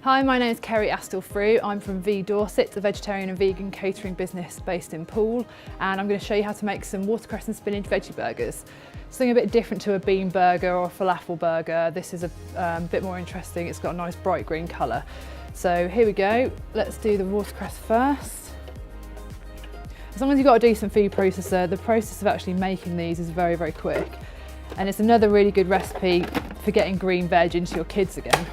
Hi, my name is Kerry Astle-Frew. I'm from V Dorset, a vegetarian and vegan catering business based in Poole, and I'm going to show you how to make some watercress and spinach veggie burgers. Something a bit different to a bean burger or a falafel burger. This is a bit more interesting. It's got a nice bright green colour. So here we go. Let's do the watercress first. As long as you've got a decent food processor, the process of actually making these is very, very quick. And it's another really good recipe for getting green veg into your kids again.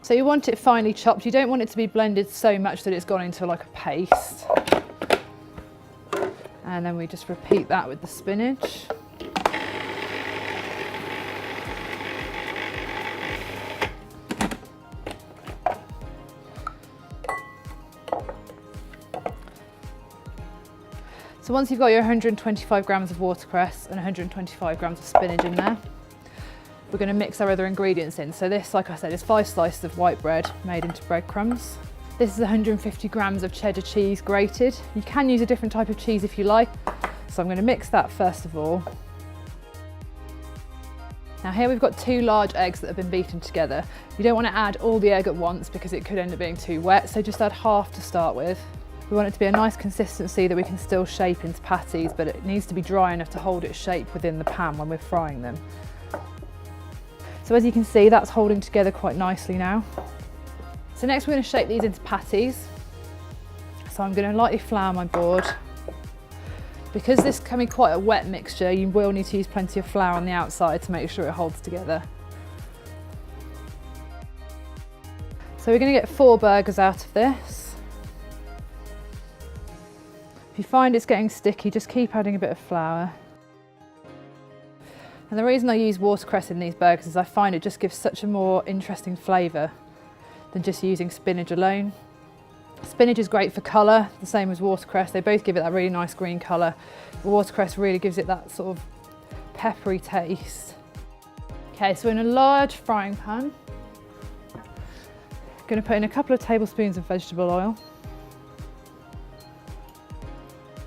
So you want it finely chopped. You don't want it to be blended so much that it's gone into like a paste. And then we just repeat that with the spinach. So once you've got your 125 grams of watercress and 125 grams of spinach in there, we're going to mix our other ingredients in. So this, like I said, is 5 slices of white bread made into breadcrumbs. This is 150 grams of cheddar cheese grated. You can use a different type of cheese if you like. So I'm going to mix that first of all. Now here we've got 2 large eggs that have been beaten together. You don't want to add all the egg at once because it could end up being too wet, so just add half to start with. We want it to be a nice consistency that we can still shape into patties, but it needs to be dry enough to hold its shape within the pan when we're frying them. So as you can see, that's holding together quite nicely now. So next we're going to shape these into patties. So I'm going to lightly flour my board. Because this can be quite a wet mixture, you will need to use plenty of flour on the outside to make sure it holds together. So we're going to get 4 burgers out of this. If you find it's getting sticky, just keep adding a bit of flour. And the reason I use watercress in these burgers is I find it just gives such a more interesting flavour than just using spinach alone. Spinach is great for colour, the same as watercress. They both give it that really nice green colour. The watercress really gives it that sort of peppery taste. Okay, so in a large frying pan, I'm going to put in a couple of tablespoons of vegetable oil.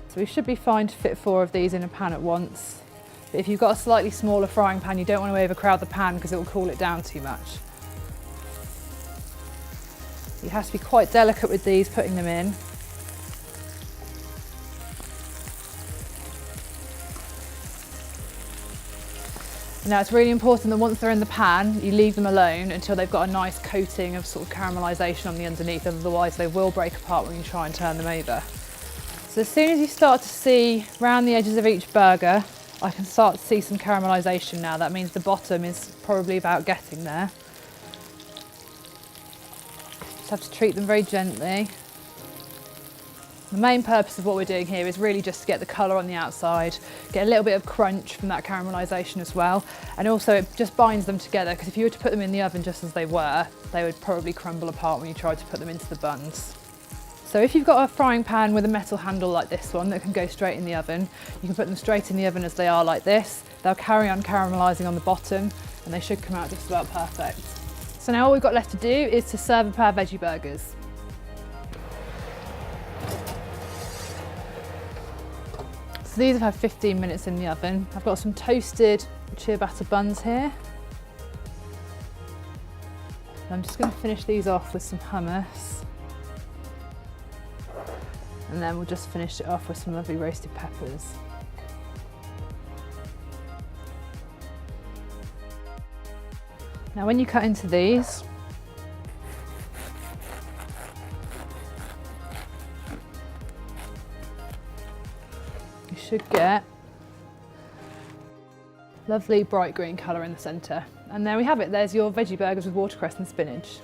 So we should be fine to fit 4 of these in a pan at once. But if you've got a slightly smaller frying pan, you don't want to overcrowd the pan because it will cool it down too much. You have to be quite delicate with these, putting them in. Now it's really important that once they're in the pan, you leave them alone until they've got a nice coating of sort of caramelisation on the underneath, otherwise they will break apart when you try and turn them over. So as soon as you start to see round the edges of each burger, I can start to see some caramelisation now. That means the bottom is probably about getting there. Just have to treat them very gently. The main purpose of what we're doing here is really just to get the colour on the outside, get a little bit of crunch from that caramelisation as well, and also it just binds them together, because if you were to put them in the oven just as they were, they would probably crumble apart when you tried to put them into the buns. So if you've got a frying pan with a metal handle like this one that can go straight in the oven, you can put them straight in the oven as they are like this. They'll carry on caramelising on the bottom and they should come out just about perfect. So now all we've got left to do is to serve up our veggie burgers. So these have had 15 minutes in the oven. I've got some toasted ciabatta buns here. And I'm just going to finish these off with some hummus. And then we'll just finish it off with some lovely roasted peppers. Now when you cut into these, you should get lovely bright green colour in the centre. And there we have it, there's your veggie burgers with watercress and spinach.